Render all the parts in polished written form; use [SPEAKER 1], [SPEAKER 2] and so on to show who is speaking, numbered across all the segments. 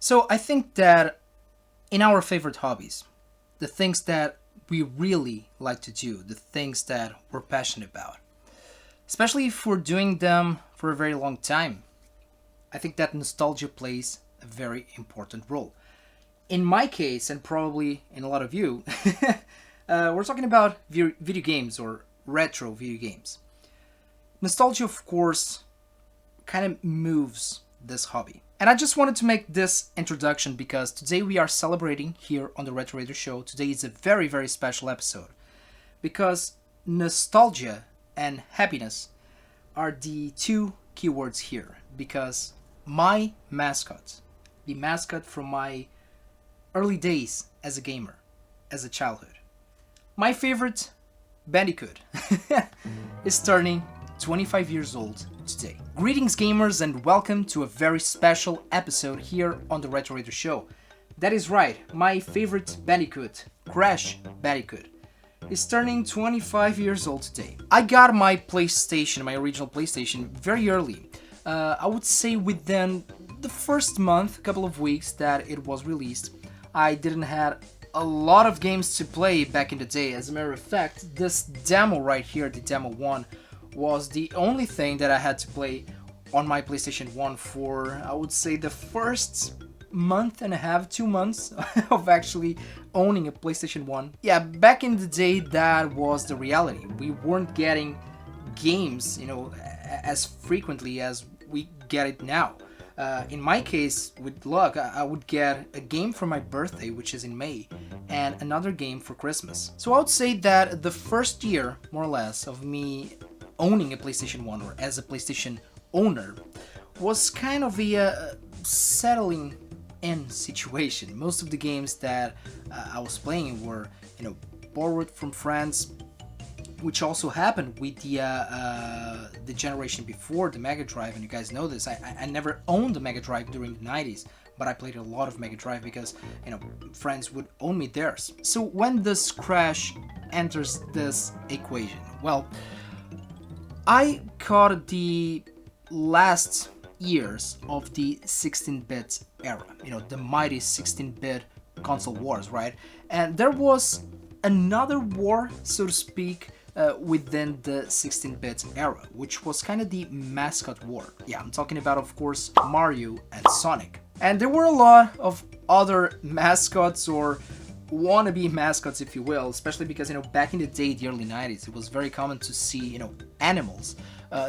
[SPEAKER 1] So I think that in our favorite hobbies, the things that we really like to do, the things that we're passionate about, especially if we're doing them for a very long time, I think that nostalgia plays a very important role. In my case, and probably in a lot of you, we're talking about video games or retro video games. Nostalgia, of course, kind of moves this hobby. And I just wanted to make this introduction because today we are celebrating here on the Retro Raider Show. Today is a very, very special episode because nostalgia and happiness are the two keywords here. Because my mascot, the mascot from my early days as a gamer, as a childhood, my favorite Bandicoot, is turning 25 years old today. Greetings gamers and welcome to a very special episode here on the Retro Raider Show. That is right, my favorite Bandicoot, Crash Bandicoot, is turning 25 years old today. I got my PlayStation, my original PlayStation, very early. I would say within the first month, couple of weeks that it was released. I didn't have a lot of games to play back in the day. As a matter of fact, this demo right here, the demo 1, was the only thing that I had to play on my PlayStation 1 for, I would say, the first month and a half, 2 months of actually owning a PlayStation 1. Yeah, back in the day, that was the reality. We weren't getting games, as frequently as we get it now. In my case, with luck, I would get a game for my birthday, which is in May, and another game for Christmas. So I would say that the first year, more or less, of me owning a PlayStation 1 or as a PlayStation owner was kind of a settling in situation. Most of the games that I was playing were, borrowed from friends, which also happened with the generation before the Mega Drive, and you guys know this. I never owned the Mega Drive during the 90s, but I played a lot of Mega Drive because, friends would own me theirs. So when this Crash enters this equation, well, I caught the last years of the 16-bit era, the mighty 16-bit console wars, right? And there was another war, so to speak, within the 16-bit era, which was kind of the mascot war. Yeah, I'm talking about, of course, Mario and Sonic. And there were a lot of other mascots or wannabe mascots, if you will, especially because, back in the day, the early 90s, it was very common to see, animals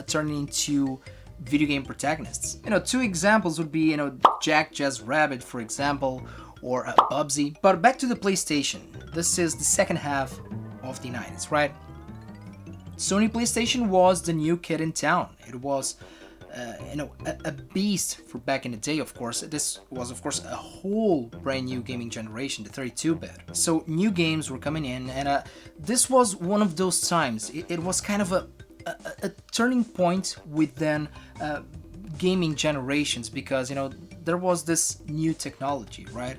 [SPEAKER 1] turning into video game protagonists. Two examples would be, Jack Jazz Rabbit, for example, or Bubsy. But back to the PlayStation. This is the second half of the 90s, right? Sony PlayStation was the new kid in town. It was, a beast for back in the day, of course. This was, of course, a whole brand new gaming generation, the 32-bit. So new games were coming in, and this was one of those times. It was kind of a turning point within gaming generations because, there was this new technology, right?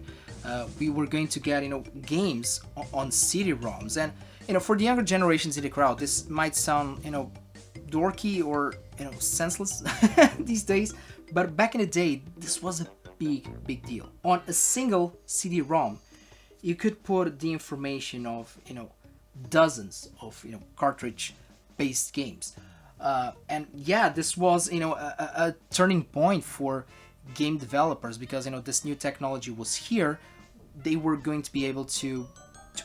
[SPEAKER 1] We were going to get, games on CD-ROMs, and for the younger generations in the crowd, this might sound, dorky or, senseless these days, but back in the day, this was a big deal. On a single CD-ROM, you could put the information of, dozens of, cartridge-based games. And yeah, this was, a turning point for game developers because, this new technology was here. They were going to be able to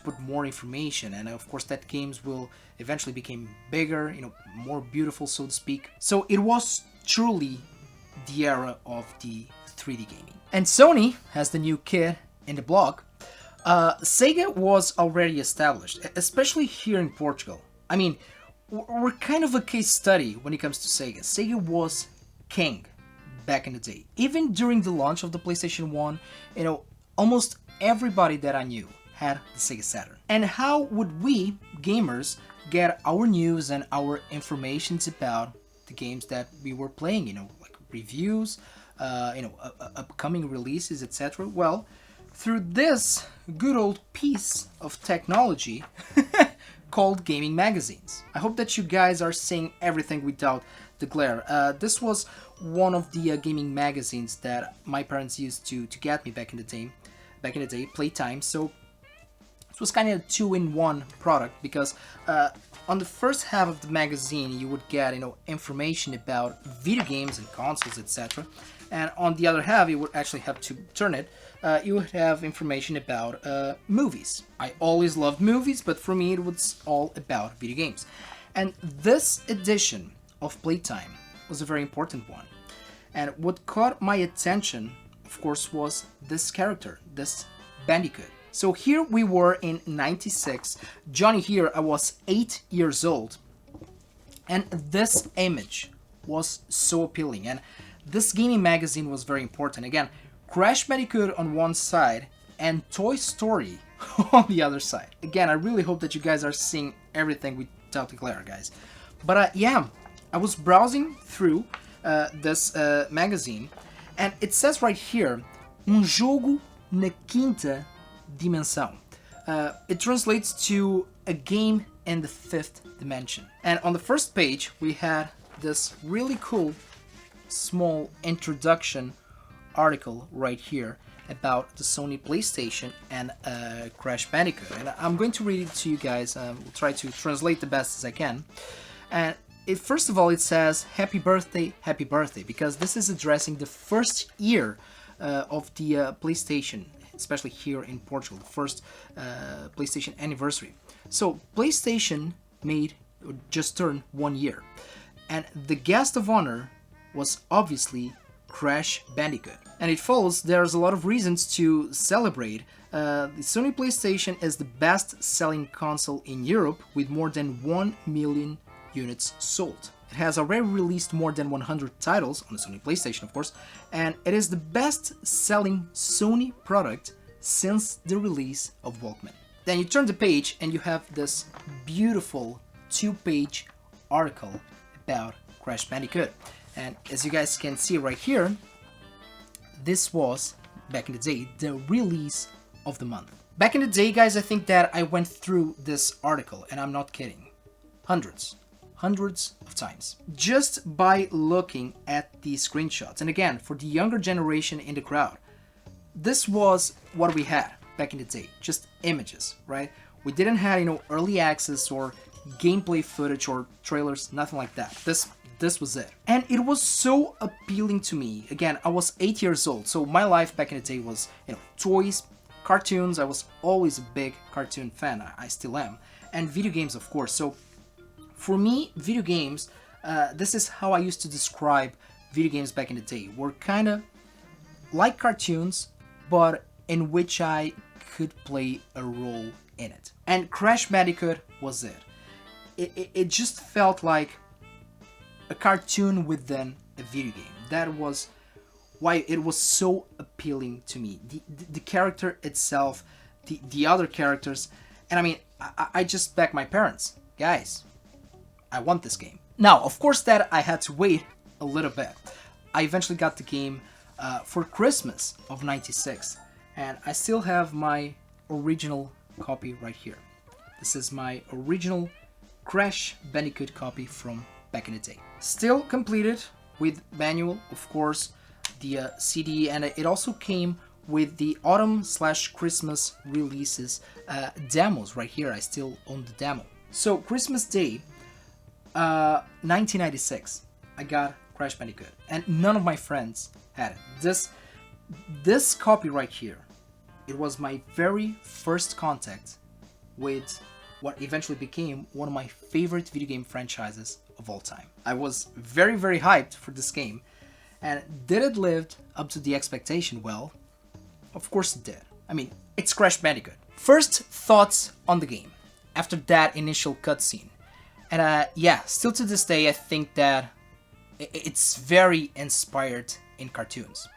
[SPEAKER 1] put more information, and of course that games will eventually become bigger, more beautiful, so to speak. So it was truly the era of the 3D gaming. And Sony, as the new kid in the block, Sega was already established, especially here in Portugal. I mean, we're kind of a case study when it comes to Sega. Sega was king back in the day. Even during the launch of the PlayStation 1, almost everybody that I knew had the Sega Saturn. And how would we, gamers, get our news and our informations about the games that we were playing, like reviews, upcoming releases, etc.? Well, through this good old piece of technology called gaming magazines. I hope that you guys are seeing everything without the Glare. This was one of the gaming magazines that my parents used to get me back in the day, Playtime. So it was kind of a two-in-one product because on the first half of the magazine you would get information about video games and consoles, etc. And on the other half, you would actually have to turn it. You would have information about movies. I always loved movies, but for me it was all about video games. And this edition of Playtime was a very important one. And what caught my attention, of course, was this character, this Bandicoot. So here we were in '96. Johnny here, I was 8 years old. And this image was so appealing. And this gaming magazine was very important. Again, Crash Bandicoot on one side and Toy Story on the other side. Again, I really hope that you guys are seeing everything without the glare, guys. But yeah, I was browsing through this magazine, and it says right here, jogo na quinta dimensão. It translates to a game in the fifth dimension. And on the first page, we had this really cool small introduction article right here about the Sony PlayStation and Crash Bandicoot. And I'm going to read it to you guys. We'll try to translate the best as I can. And first of all, it says happy birthday, because this is addressing the first year of the PlayStation, especially here in Portugal, the first PlayStation anniversary. So PlayStation just turned 1 year, and the guest of honor was obviously Crash Bandicoot. And it follows there's a lot of reasons to celebrate. The Sony PlayStation is the best-selling console in Europe with more than 1 million units sold. It has already released more than 100 titles on the Sony PlayStation, of course, and it is the best-selling Sony product since the release of Walkman. Then you turn the page and you have this beautiful 2-page article about Crash Bandicoot. And as you guys can see right here, this was, back in the day, the release of the month. Back in the day, guys, I think that I went through this article, and I'm not kidding, hundreds of times, just by looking at the screenshots. And again, for the younger generation in the crowd, this was what we had back in the day, just images, right? We didn't have, early access or gameplay footage or trailers, nothing like that. This was it. And it was so appealing to me. Again, I was 8 years old, so my life back in the day was, toys, cartoons. I was always a big cartoon fan. I still am. And video games, of course. So for me, video games, this is how I used to describe video games back in the day. Were kind of like cartoons, but in which I could play a role in it. And Crash Bandicoot was it. It just felt like a cartoon within a video game. That was why it was so appealing to me. The character itself, the other characters, and I mean, I just begged my parents, guys, I want this game. Now, of course, that I had to wait a little bit. I eventually got the game for Christmas of '96, and I still have my original copy right here. This is my original Crash Bandicoot copy from back in the day. Still completed with manual, of course, the CD, and it also came with the autumn/Christmas releases demos right here. I still own the demo. So Christmas Day, 1996, I got Crash Bandicoot, and none of my friends had it. This copy right here, it was my very first contact with what eventually became one of my favorite video game franchises of all time. I was very, very hyped for this game, and did it live up to the expectation? Well, of course it did. I mean, it's Crash Bandicoot. First thoughts on the game after that initial cutscene. And yeah, still to this day, I think that it's very inspired in cartoons.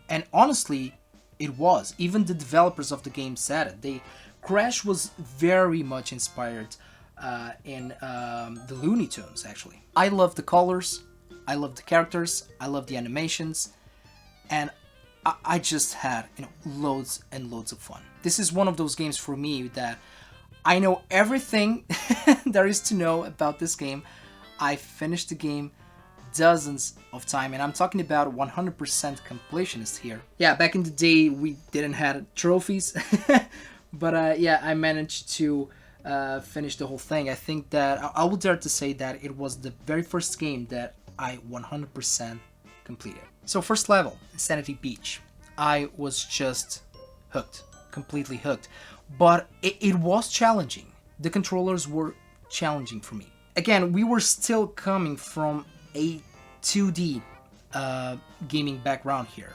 [SPEAKER 1] And honestly, it was. Even the developers of the game said it. Crash was very much inspired in the Looney Tunes, actually. I love the colors, I love the characters, I love the animations, and I just had loads and loads of fun. This is one of those games for me that I know everything there is to know about this game. I finished the game dozens of time, and I'm talking about 100% completionist here. Yeah, back in the day we didn't have trophies, but yeah, I managed to finish the whole thing. I think that I would dare to say that it was the very first game that I 100% completed. So first level, Insanity Beach. I was just hooked, completely hooked. But it was challenging. The controllers were challenging for me. Again, we were still coming from a 2D gaming background here.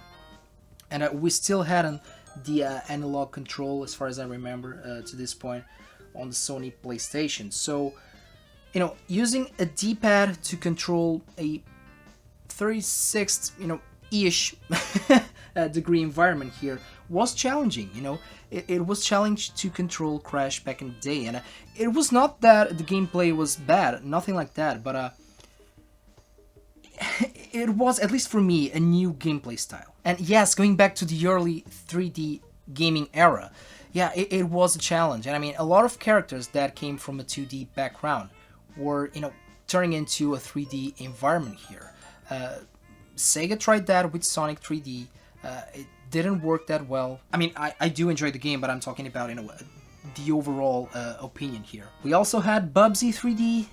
[SPEAKER 1] And we still hadn't the analog control, as far as I remember, to this point on the Sony PlayStation. So, you know, using a D-pad to control a 36th, ish degree environment here was challenging. It was challenging to control Crash back in the day, and it was not that the gameplay was bad, nothing like that, but it was, at least for me, a new gameplay style. And yes, going back to the early 3D gaming era, yeah, it was a challenge. And I mean, a lot of characters that came from a 2D background were, turning into a 3D environment here. Sega tried that with Sonic 3D. It didn't work that well. I mean, I do enjoy the game, but I'm talking about, the overall opinion here. We also had Bubsy 3D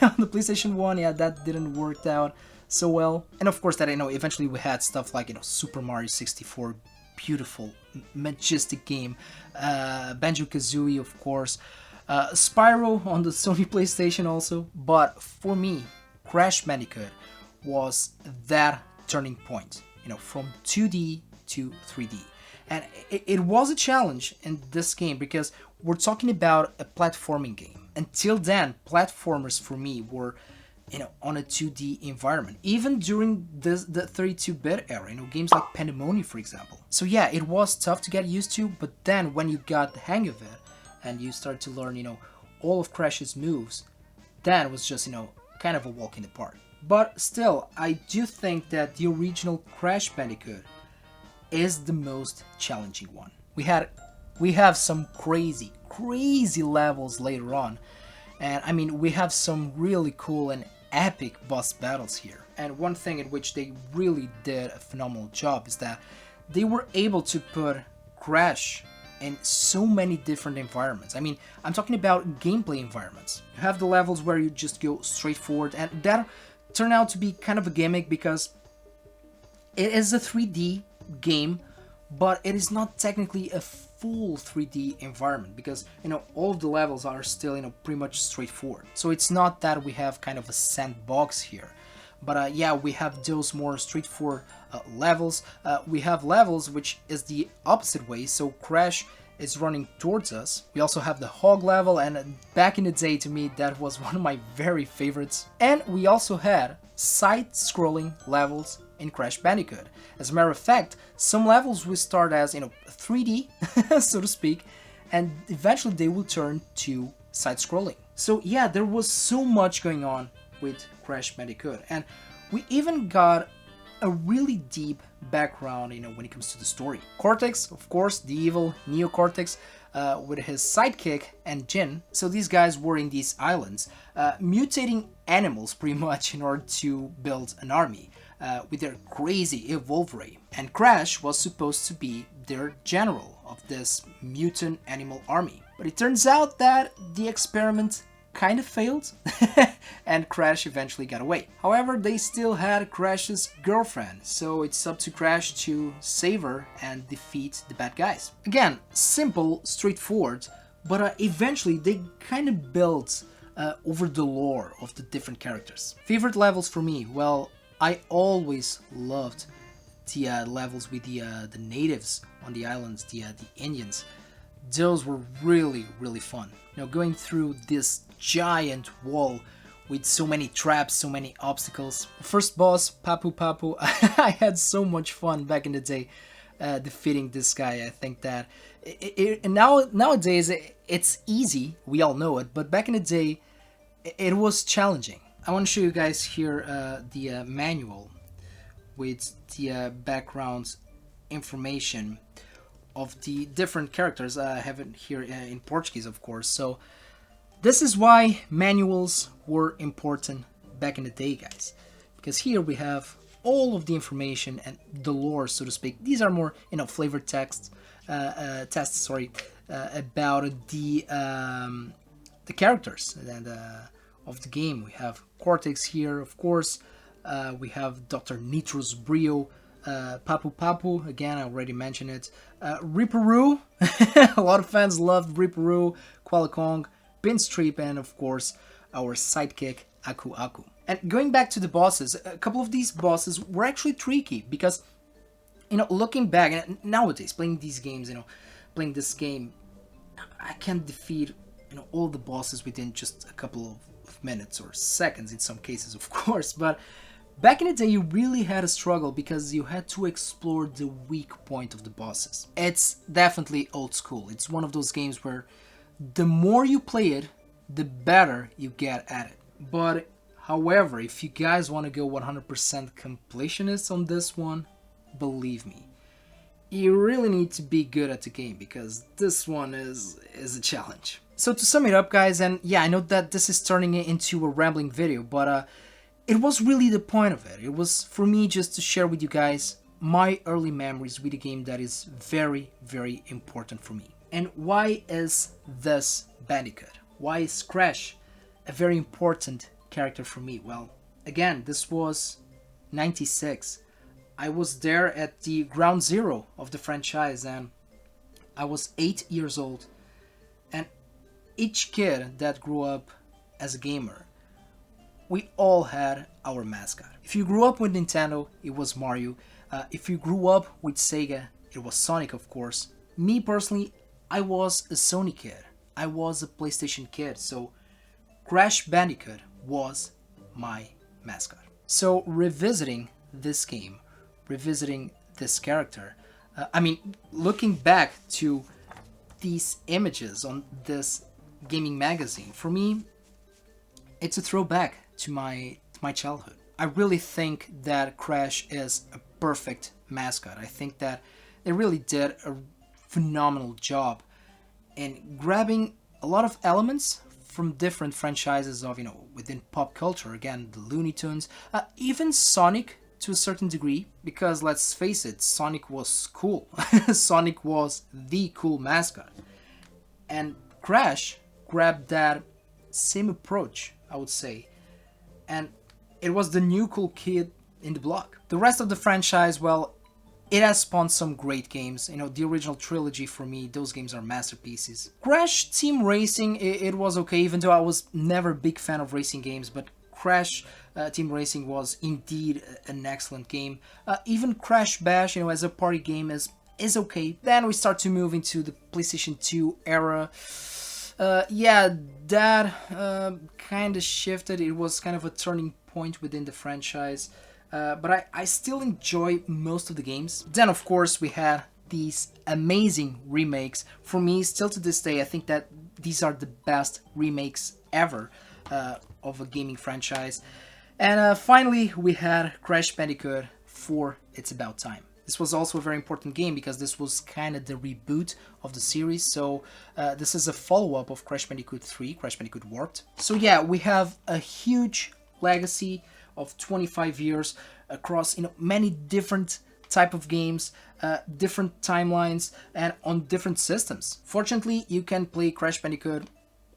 [SPEAKER 1] on the PlayStation 1. Yeah, that didn't work out so well. And of course, that eventually we had stuff like, Super Mario 64, beautiful, majestic game. Banjo-Kazooie, of course. Spyro on the Sony PlayStation also. But for me, Crash Bandicoot was that turning point, from 2D to 3D. And it was a challenge in this game because we're talking about a platforming game. Until then, platformers for me were, on a 2D environment. Even during the 32-bit era, games like Pandemonium, for example. So yeah, it was tough to get used to, but then when you got the hang of it and you start to learn, all of Crash's moves, then it was just, kind of a walk in the park. But still, I do think that the original Crash Bandicoot is the most challenging one. We have some crazy levels later on, and I mean, we have some really cool and epic boss battles here. And one thing in which they really did a phenomenal job is that they were able to put Crash in so many different environments. I mean, I'm talking about gameplay environments. You have the levels where you just go straight forward, and that turned out to be kind of a gimmick because it is a 3D game, but it is not technically a full 3D environment because, all of the levels are still, pretty much straightforward. So it's not that we have kind of a sandbox here. But yeah, we have those more straightforward levels. We have levels which is the opposite way, so Crash is running towards us. We also have the hog level, and back in the day, to me, that was one of my very favorites. And we also had side-scrolling levels in Crash Bandicoot. As a matter of fact, some levels will start as, 3D, so to speak, and eventually they will turn to side-scrolling. So yeah, there was so much going on with Crash Bandicoot, and we even got a really deep background, when it comes to the story. Cortex, of course, the evil Neo Cortex, with his sidekick and Jin. So these guys were in these islands, mutating animals pretty much in order to build an army with their crazy evolve ray. And Crash was supposed to be their general of this mutant animal army. But it turns out that the experiment kind of failed and Crash eventually got away. However, they still had Crash's girlfriend, so it's up to Crash to save her and defeat the bad guys. Again, simple, straightforward, but eventually they kind of built over the lore of the different characters. Favorite levels for me? Well, I always loved the levels with the natives on the islands, the Indians. Those were really fun. Going through this giant wall with so many traps, so many obstacles. First boss, Papu Papu, I had so much fun back in the day defeating this guy. I think that nowadays it's easy, we all know it, but back in the day it was challenging. I want to show you guys here the manual with the background information of the different characters. I have it here in Portuguese, of course. So this is why manuals were important back in the day, guys. because here we have all of the information and the lore, so to speak. These are more, flavored tests, about the characters and of the game. We have Cortex here, of course. We have Dr. Nitro's Brio, Papu Papu, again, I already mentioned it. Ripperoo, a lot of fans loved Ripperoo, Qualicong, Pinstrip, and of course, our sidekick, Aku Aku. And going back to the bosses, a couple of these bosses were actually tricky because, looking back, and nowadays, playing these games, playing this game, I can defeat, all the bosses within just a couple of minutes or seconds in some cases, of course, but back in the day, you really had a struggle because you had to explore the weak point of the bosses. It's definitely old school. It's one of those games where the more you play it, the better you get at it. But, however, if you guys want to go 100% completionist on this one, believe me, you really need to be good at the game because this one is a challenge. So to sum it up, guys, and yeah, I know that this is turning into a rambling video, but it was really the point of it. It was for me just to share with you guys my early memories with a game that is very, very important for me. And why is this Bandicoot? Why is Crash a very important character for me? Well, again, this was 96. I was there at the ground zero of the franchise and I was 8 years old. And each kid that grew up as a gamer, we all had our mascot. If you grew up with Nintendo, it was Mario. If you grew up with Sega, it was Sonic, of course. Me personally, I was a Sony kid. I was a PlayStation kid, so Crash Bandicoot was my mascot. So revisiting this game, revisiting this character, looking back to these images on this gaming magazine, for me, it's a throwback to my childhood. I really think that Crash is a perfect mascot. I think that they really did a phenomenal job in grabbing a lot of elements from different franchises of, within pop culture. Again, the Looney Tunes, even Sonic to a certain degree, because let's face it, Sonic was cool. Sonic was the cool mascot. And Crash grabbed that same approach, I would say. And it was the new cool kid in the block. The rest of the franchise, well, it has spawned some great games. The original trilogy, for me, those games are masterpieces. Crash Team Racing, it was okay, even though I was never a big fan of racing games, but Crash Team Racing was indeed an excellent game. Even Crash Bash, as a party game is okay. Then we start to move into the PlayStation 2 era. That kind of shifted. It was kind of a turning point within the franchise. But I still enjoy most of the games. Then, of course, we had these amazing remakes. For me, still to this day, I think that these are the best remakes ever of a gaming franchise. And finally, we had Crash Bandicoot for It's About Time. This was also a very important game because this was kind of the reboot of the series. So this is a follow-up of Crash Bandicoot 3, Crash Bandicoot Warped. So yeah, we have a huge legacy of 25 years across many different type of games, different timelines, and on different systems. Fortunately, you can play Crash Bandicoot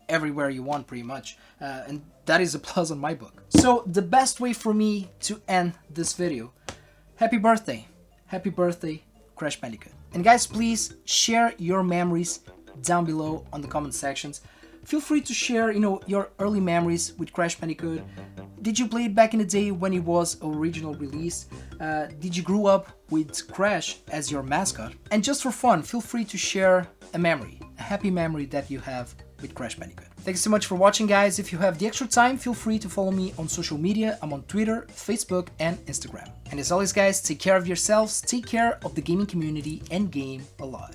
[SPEAKER 1] everywhere you want, pretty much, and that is a plus on my book. So the best way for me to end this video, happy birthday, Crash Bandicoot. And guys, please share your memories down below on the comment sections. Feel free to share, your early memories with Crash Bandicoot. Did you play it back in the day when it was original release? Did you grow up with Crash as your mascot? And just for fun, feel free to share a memory, a happy memory that you have with Crash Bandicoot. Thanks so much for watching, guys. If you have the extra time, feel free to follow me on social media. I'm on Twitter, Facebook, and Instagram. And as always, guys, take care of yourselves, take care of the gaming community, and game a lot.